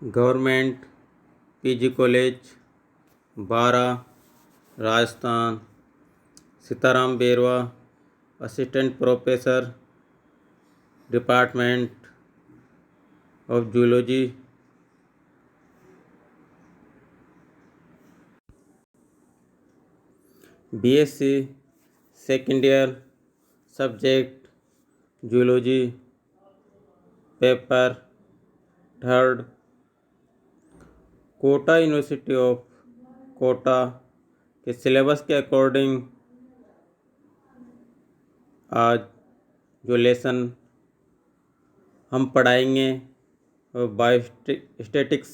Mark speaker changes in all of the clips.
Speaker 1: Government PG college Baran Rajasthan, Sitaram Berwa, assistant professor, department of zoology, BSc second year, subject zoology, paper third, Kota university of Kota के syllabus के according आज जो lesson हम पढ़ाएंगे वो बायोस्टैटिक्स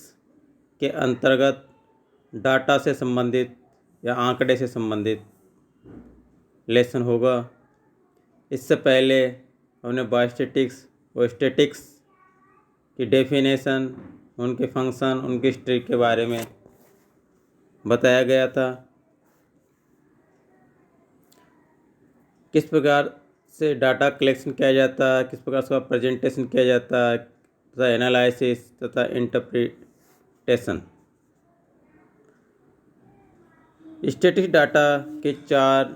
Speaker 1: के अंतर्गत डाटा से संबंधित या आंकड़े से संबंधित लेसन होगा। इससे पहले हमने बायोस्टैटिक्स और स्टैटिक्स की डेफिनेशन, उनके फंक्शन, उनकी हिस्ट्री के बारे में बताया गया था। किस प्रकार से डाटा कलेक्शन किया जाता है, किस प्रकार से उसका प्रेजेंटेशन किया जाता है, तथा एनालिसिस तथा इंटरप्रिटेशन। स्टैटिक डाटा के 4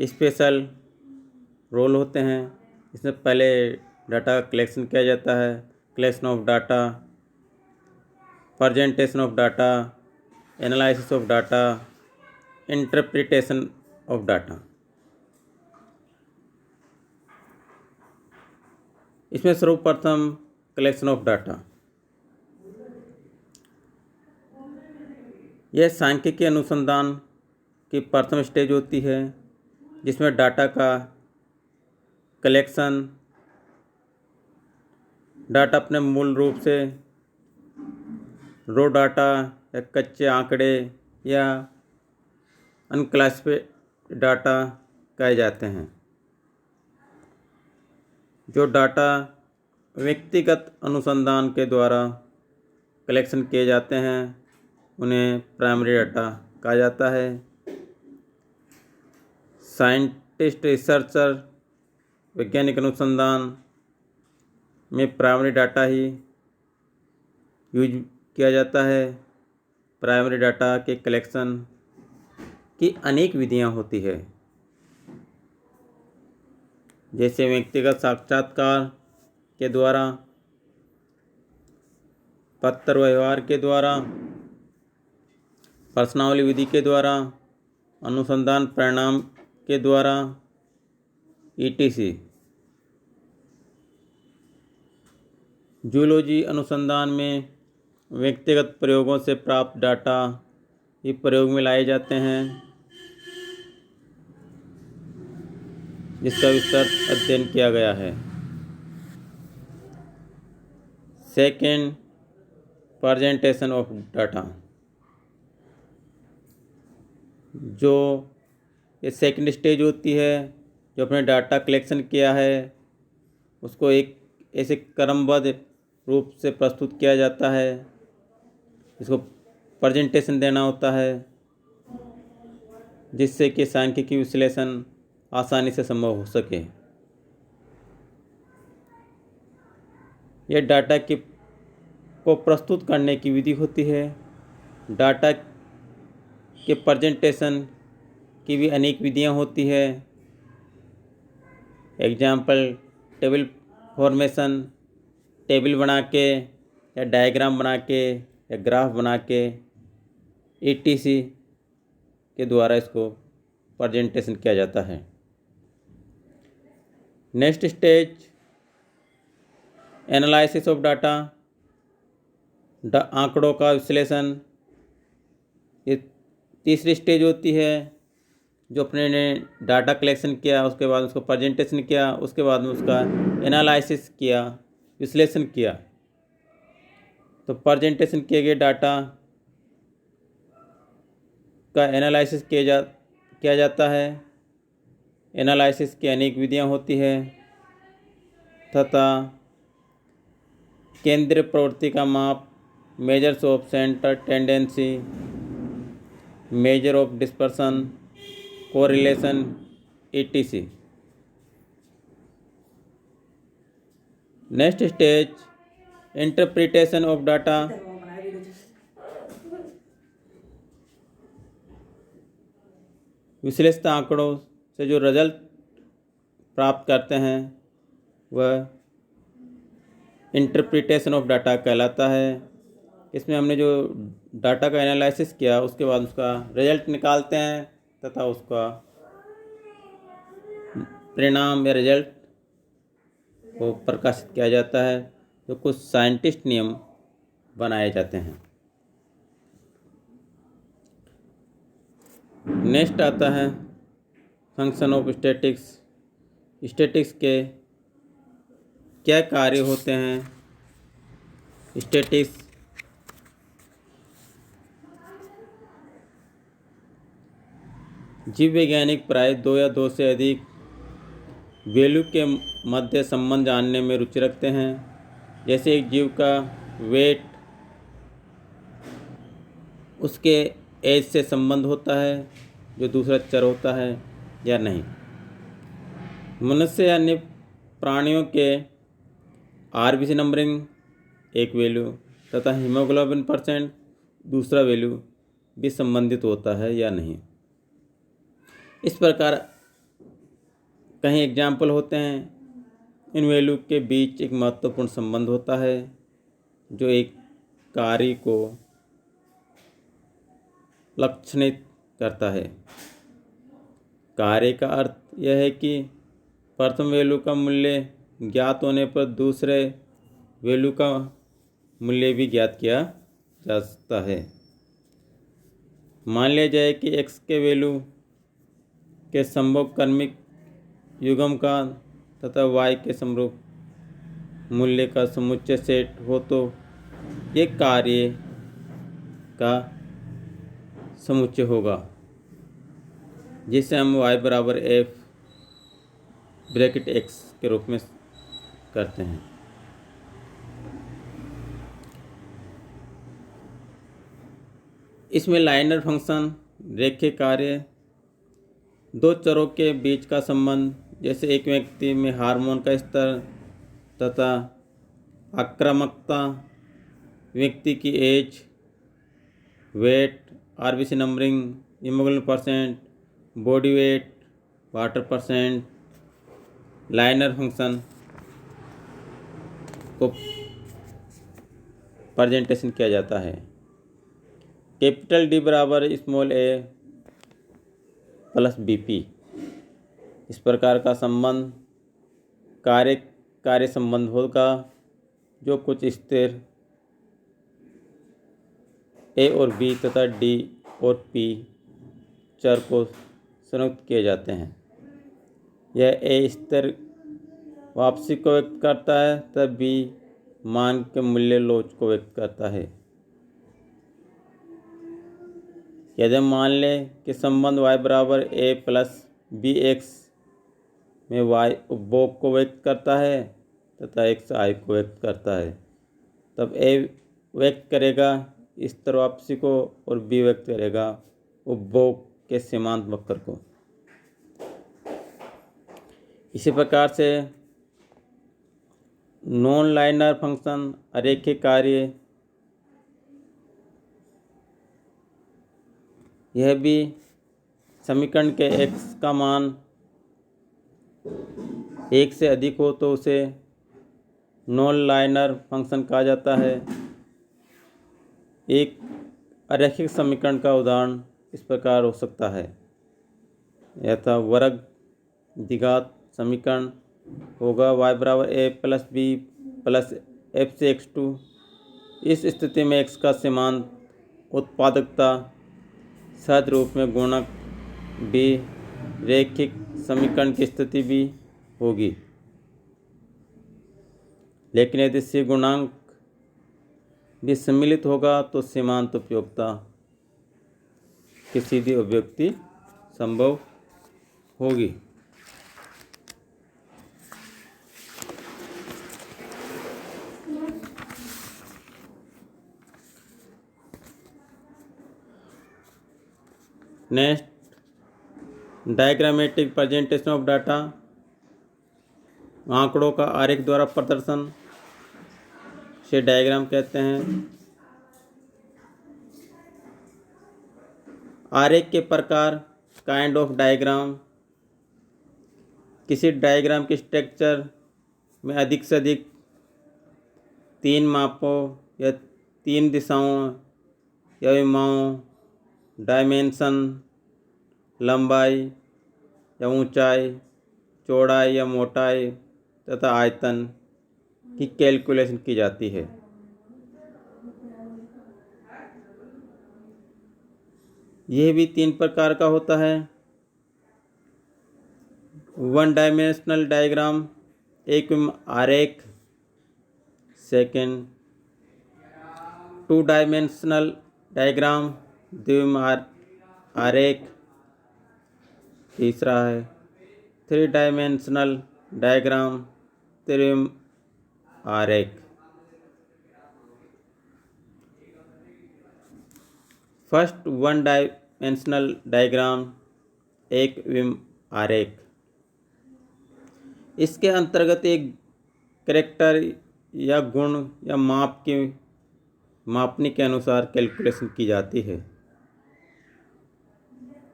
Speaker 1: स्पेशल रोल होते हैं। इसमें पहले डाटा कलेक्शन किया जाता है, collection of data, presentation of data, analysis of data, interpretation of data. इसमें सर्वप्रथम कलेक्शन ऑफ डाटा। यह सांख्यिकी अनुसंधान की प्रथम स्टेज होती है, जिसमें डाटा का कलेक्शन, डाटा अपने मूल रूप से रो डाटा या कच्चे आंकड़े या अनक्लासिफाइड डाटा कहे जाते हैं। जो डाटा व्यक्तिगत अनुसंधान के द्वारा कलेक्शन किए जाते हैं उन्हें प्राइमरी डाटा कहा जाता है। साइंटिस्ट, रिसर्चर, वैज्ञानिक अनुसंधान में प्राइमरी डाटा ही यूज किया जाता है। प्राइमरी डाटा के कलेक्शन की अनेक विधियां होती है, जैसे व्यक्तिगत साक्षात्कार के द्वारा, पत्र व्यवहार के द्वारा, प्रश्नावली विधि के द्वारा, अनुसंधान परिणाम के द्वारा, ETC। जूलॉजी अनुसंधान में व्यक्तिगत प्रयोगों से प्राप्त डाटा ही प्रयोग में लाए जाते हैं, जिसका विस्तृत अध्ययन किया गया है। Second, presentation of data. जो ये सेकेंड स्टेज होती है, जो अपने डाटा कलेक्शन किया है उसको एक ऐसे क्रमबद्ध रूप से प्रस्तुत किया जाता है, इसको प्रेजेंटेशन देना होता है, जिससे कि सांख्यिकी विश्लेषण आसानी से संभव हो सके। यह डाटा को प्रस्तुत करने की विधि होती है। डाटा के प्रेजेंटेशन की भी अनेक विधियां होती है। एग्जाम्पल, टेबल फॉर्मेशन, टेबल बना के या डायग्राम बना के या ग्राफ बना के ETC के द्वारा इसको प्रेजेंटेशन किया जाता है। Next stage, analysis of data, आंकड़ों का विश्लेषण। ये तीसरी स्टेज होती है, जो अपने ने डाटा कलेक्शन किया, उसके बाद उसको प्रेजेंटेशन किया, उसके बाद में उसका एनालिसिस किया, विश्लेषण किया। तो प्रेजेंटेशन किए गए डाटा का एनालिसिस किया जाता है। एनालिसिस की अनेक विधियां होती है तथा केंद्रीय प्रवृत्ति का माप, measures of centre tendency, measure of dispersion, correlation, ETC। Next stage, interpretation of data. विश्लेषित आंकड़ों से जो रिजल्ट प्राप्त करते हैं वह इंटरप्रिटेशन ऑफ डाटा कहलाता है। इसमें हमने जो डाटा का एनालिसिस किया उसके बाद उसका रिजल्ट निकालते हैं तथा उसका परिणाम या रिजल्ट को प्रकाशित किया जाता है। तो कुछ साइंटिस्ट नियम बनाए जाते हैं। नेक्स्ट आता है फंक्शन ऑफ स्टैटिक्स। स्टैटिक्स के क्या कार्य होते हैं? स्टैटिक्स जीव वैज्ञानिक प्राय 2 या 2 से अधिक वैल्यू के मध्य संबंध जानने में रुचि रखते हैं। जैसे एक जीव का वेट उसके एज से संबंध होता है जो दूसरा चर होता है या नहीं। मनुष्य या अन्य प्राणियों के आरबीसी नंबरिंग एक वैल्यू तथा हीमोग्लोबिन % दूसरा वैल्यू भी संबंधित होता है या नहीं। इस प्रकार कहीं एग्जाम्पल होते हैं। इन वैल्यू के बीच एक महत्वपूर्ण संबंध होता है जो एक कार्य को लक्षणित करता है। कार्य का अर्थ यह है कि प्रथम वैल्यू का मूल्य ज्ञात होने पर दूसरे वैल्यू का मूल्य भी ज्ञात किया जा सकता है। मान लिया जाए कि x के वैल्यू के संभव क्रमिक युग्म का तथा y के समरूप मूल्य का समुच्चय सेट हो तो ये कार्य का समुच्चय होगा जिसे हम y बराबर f ब्रैकेट x के रूप में करते हैं। इसमें लाइनर फंक्शन, रेखीय कार्य, दो चरों के बीच का संबंध जैसे एक व्यक्ति में हार्मोन का स्तर तथा आक्रामकता, व्यक्ति की age, weight, RBC numbering, haemoglobin %, body weight, water %, linear function को प्रेजेंटेशन किया जाता है। कैपिटल डी बराबर स्मॉल a प्लस BP। इस प्रकार का संबंध कार्य संबंध होगा जो कुछ स्थिर A और B तथा D और P चर को संयुक्त किए जाते हैं। यह A स्थिर वापसी को व्यक्त करता है तब B मान के मूल्य लोच को व्यक्त करता है। यदि मान लें कि संबंध y बराबर a प्लस bx में y उपभोग को व्यक्त करता है तथा x i को व्यक्त करता है, तब a व्यक्त करेगा स्थिर वापसी को और b व्यक्त करेगा उपभोग के सीमांत वक्र को। इसी प्रकार से नॉन लाइनर फंक्शन, अरेखीय कार्य, यह भी समीकरण के x का मान 1 से अधिक हो तो उसे नॉन लाइनर फंक्शन कहा जाता है। एक अरैखिक समीकरण का उदाहरण इस प्रकार हो सकता है, यथा वर्ग द्विघात समीकरण होगा y बराबर a plus b plus f से x2। इस स्थिति में x का सीमांत उत्पादकता सहज रूप में गुणक भी रैखिक समीकरण की स्थिति भी होगी, लेकिन यदि C गुणांक भी सम्मिलित होगा तो सीमांत उपयोगिता की सीधी अभिव्यक्ति संभव होगी। Next, diagrammatic presentation of data. आंकड़ों का आरेख द्वारा प्रदर्शन से डायग्राम कहते हैं। आरेख के प्रकार काइंड ऑफ डायग्राम, किसी डायग्राम के स्ट्रक्चर में अधिक से अधिक 3 मापों या 3 दिशाओं या विमाओं, डायमेंशन, लंबाई या ऊंचाई, चौड़ाई या मोटाई तथा आयतन की कैलकुलेशन की जाती है। यह भी 3 प्रकार का होता है। 1 डायमेंशनल डायग्राम, एक आरेख। सेकेंड 2 डायमेंशनल डायग्राम, आरेख। तीसरा है 3 डायमेंशनल डायग्राम, त्रिम आरेख। फर्स्ट 1 डायमेंशनल डायग्राम, एक विम आरेख। इसके अंतर्गत एक कैरेक्टर या गुण या मापने के अनुसार कैलकुलेशन की जाती है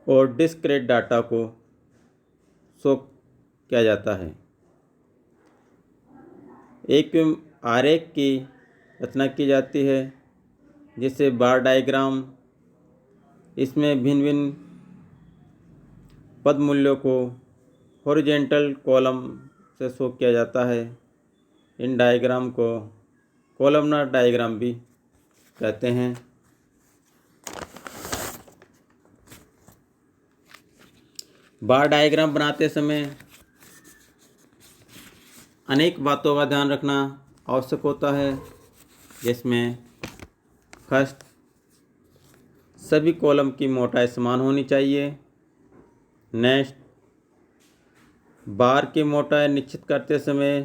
Speaker 1: और डिस्क्रीट डाटा को शो किया जाता है। एक आरेख की रचना की जाती है जिसे बार डायग्राम। इसमें भिन्न भिन्न पद मूल्यों को हॉरिजॉन्टल कॉलम से शो किया जाता है। इन डायग्राम को कॉलमनार डायग्राम भी कहते हैं। बार डायग्राम बनाते समय अनेक बातों का ध्यान रखना आवश्यक होता है, जिसमें फर्स्ट सभी कॉलम की मोटाई समान होनी चाहिए। नेक्स्ट बार की मोटाई निश्चित करते समय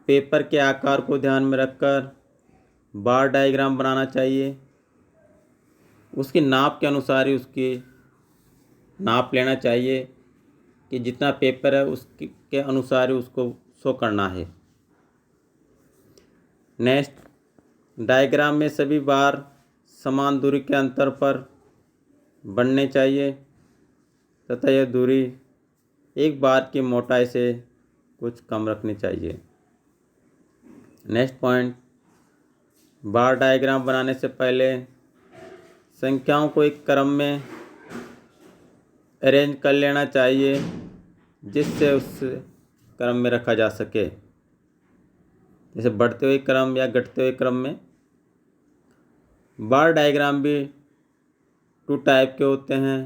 Speaker 1: पेपर के आकार को ध्यान में रखकर बार डायग्राम बनाना चाहिए। उसकी नाप के अनुसार ही उसकी नाप लेना चाहिए कि जितना पेपर है उसके अनुसार ही उसको शो करना है। नेक्स्ट डायग्राम में सभी बार समान दूरी के अंतर पर बनने चाहिए तथा यह दूरी एक बार की मोटाई से कुछ कम रखनी चाहिए। नेक्स्ट पॉइंट, बार डायग्राम बनाने से पहले संख्याओं को एक क्रम में अरेंज कर लेना चाहिए जिससे उस क्रम में रखा जा सके, जैसे बढ़ते हुए क्रम या घटते हुए क्रम में। बार डायग्राम भी 2 टाइप के होते हैं,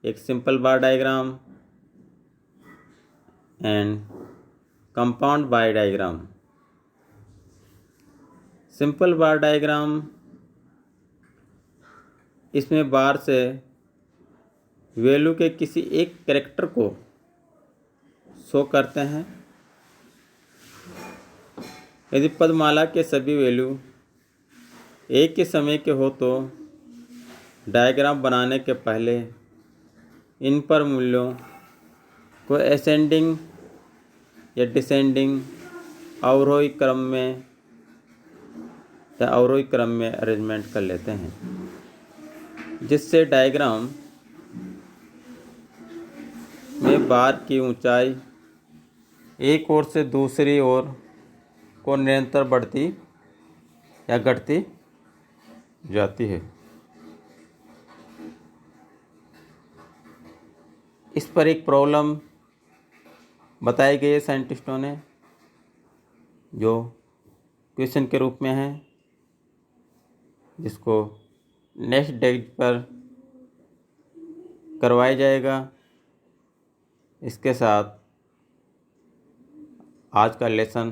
Speaker 1: एक simple bar diagram and compound bar diagram. Simple bar diagram, इसमें बार से वैल्यू के किसी एक कैरेक्टर को शो करते हैं। यदि पदमाला के सभी वैल्यू एक ही समय के हो तो डायग्राम बनाने के पहले इन पर मूल्यों को असेंडिंग या डिसेंडिंग अवरोही क्रम में या अवरोही क्रम में अरेंजमेंट कर लेते हैं, जिससे डायग्राम में बार की ऊंचाई एक ओर से दूसरी ओर को निरंतर बढ़ती या घटती जाती है। इस पर एक प्रॉब्लम बताई गई है साइंटिस्टों ने, जो क्वेश्चन के रूप में है, जिसको नेक्स्ट डेट पर करवाया जाएगा। इसके साथ आज का लेसन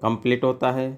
Speaker 1: कंप्लीट होता है।